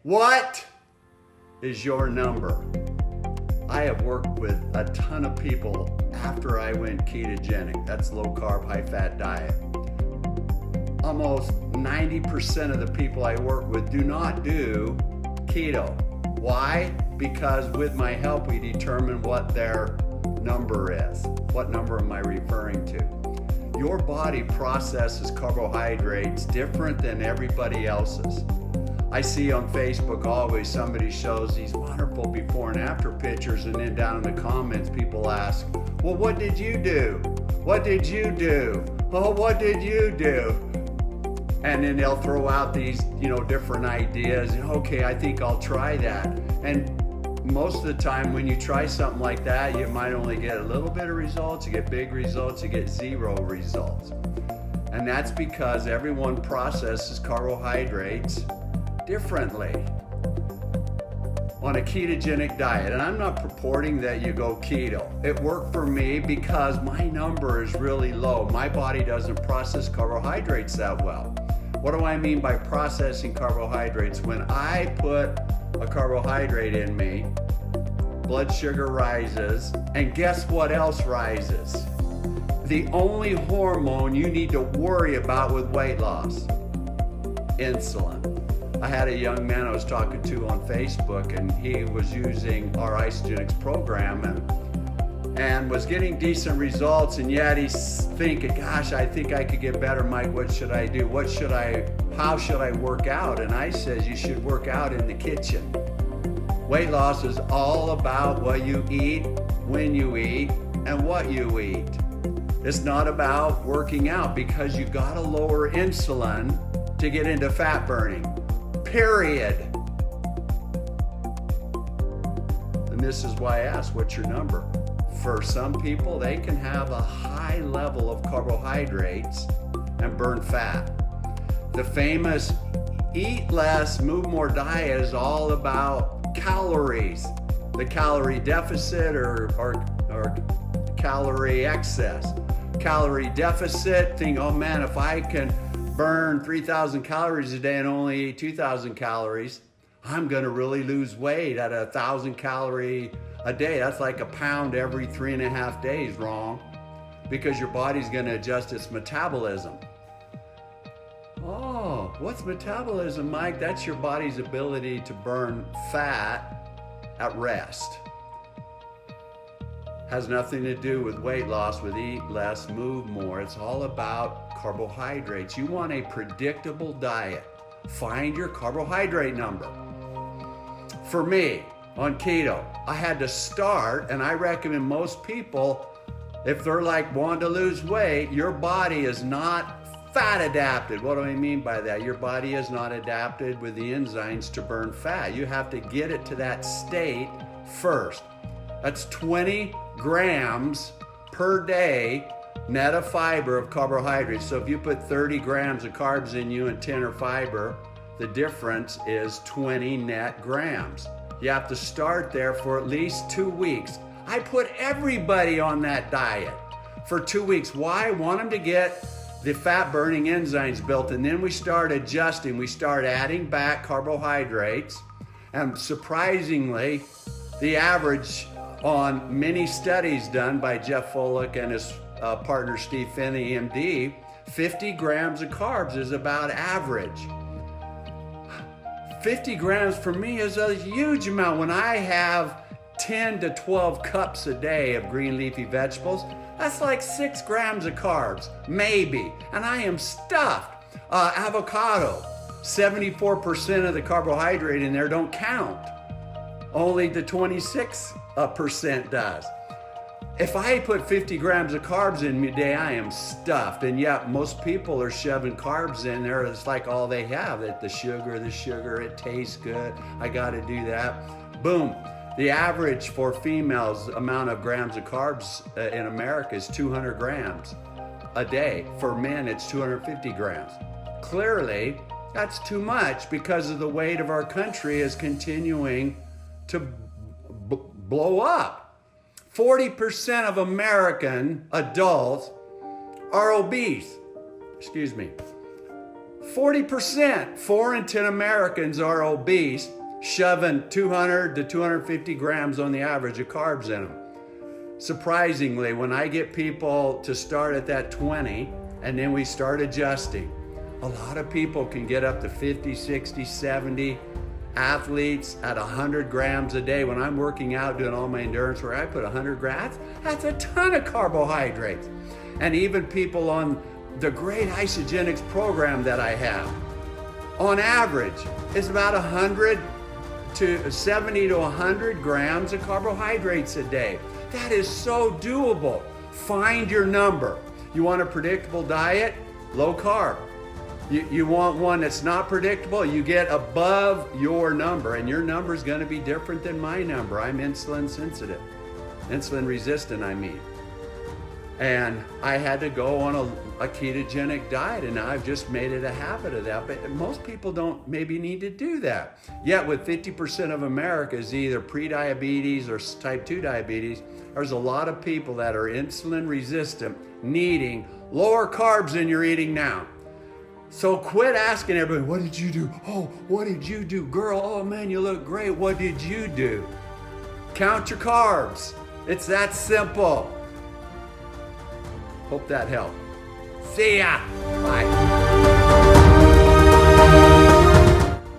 What is your number? I have worked with a ton of people after I went ketogenic. That's low carb, high fat diet. Almost 90% of the people I work with do not do keto. Why? Because with my help, we determine what their number is. What number am I referring to? Your body processes carbohydrates different than everybody else's. I see on Facebook always somebody shows these wonderful before and after pictures, and then down in the comments people ask, well, what did you do? What did you do? Oh, what did you do? And then they'll throw out these, different ideas. Okay, I think I'll try that. And most of the time when you try something like that, you might only get a little bit of results, you get big results, you get zero results. And that's because everyone processes carbohydrates differently on a ketogenic diet. And I'm not purporting that you go keto. It worked for me because my number is really low. My body doesn't process carbohydrates that well. What do I mean by processing carbohydrates? When I put a carbohydrate in me, blood sugar rises, and guess what else rises? The only hormone you need to worry about with weight loss, insulin. I had a young man I was talking to on Facebook, and he was using our Isogenics program and was getting decent results, and yet he's thinking, gosh, I think I could get better, Mike. What should I do? How should I work out? And I says, you should work out in the kitchen. Weight loss is all about what you eat, when you eat, and what you eat. It's not about working out, because you gotta lower insulin to get into fat burning. Period. And this is why I asked, what's your number? For some people, they can have a high level of carbohydrates and burn fat. The famous eat less, move more diet is all about calories, the calorie deficit or calorie excess. Calorie deficit, think, oh man, if I can burn 3,000 calories a day and only eat 2,000 calories, I'm gonna really lose weight at 1,000 calorie a day. That's like a pound every 3.5 days. Wrong, because your body's gonna adjust its metabolism. Oh, what's metabolism, Mike? That's your body's ability to burn fat at rest. Has nothing to do with weight loss, with eat less, move more. It's all about carbohydrates. You want a predictable diet. Find your carbohydrate number. For me, on keto, I had to start, and I recommend most people, if they're like wanting to lose weight, your body is not fat adapted. What do I mean by that? Your body is not adapted with the enzymes to burn fat. You have to get it to that state first. That's 20 grams per day net of fiber of carbohydrates. So if you put 30 grams of carbs in you and 10 are fiber, the difference is 20 net grams. You have to start there for at least 2 weeks. I put everybody on that diet for 2 weeks. Why? I want them to get the fat burning enzymes built, and then we start adjusting. We start adding back carbohydrates, and surprisingly, the average on many studies done by Jeff Follick and his partner Steve Finney, MD, 50 grams of carbs is about average. 50 grams for me is a huge amount. When I have 10 to 12 cups a day of green leafy vegetables, that's like 6 grams of carbs, maybe, and I am stuffed. Avocado, 74% of the carbohydrate in there don't count. Only the 26% does. If I put 50 grams of carbs in me a day, I am stuffed. And yet most people are shoving carbs in there. It's like all they have. The sugar, it tastes good. I got to do that. Boom. The average for females amount of grams of carbs in America is 200 grams a day. For men, it's 250 grams. Clearly, that's too much because of the weight of our country is continuing to blow up. 40% of American adults are obese. 40% 40%, 4 in 10 Americans are obese, shoving 200 to 250 grams on the average of carbs in them. Surprisingly, when I get people to start at that 20 and then we start adjusting, a lot of people can get up to 50, 60, 70. Athletes at 100 grams a day. When I'm working out doing all my endurance work, I put 100 grams. That's a ton of carbohydrates. And even people on the great isogenics program that I have, on average, is about 70 to 100 grams of carbohydrates a day. That is so doable. Find your number. You want a predictable diet? Low carb. You want one that's not predictable, you get above your number, and your number is going to be different than my number. I'm insulin sensitive, insulin resistant, I mean. And I had to go on a ketogenic diet, and now I've just made it a habit of that. But most people don't maybe need to do that. Yet with 50% of America is either pre-diabetes or type 2 diabetes, there's a lot of people that are insulin resistant needing lower carbs than you're eating now. So quit asking everybody, what did you do? Oh, what did you do? Girl, oh man, you look great. What did you do? Count your carbs. It's that simple. Hope that helped. See ya. Bye.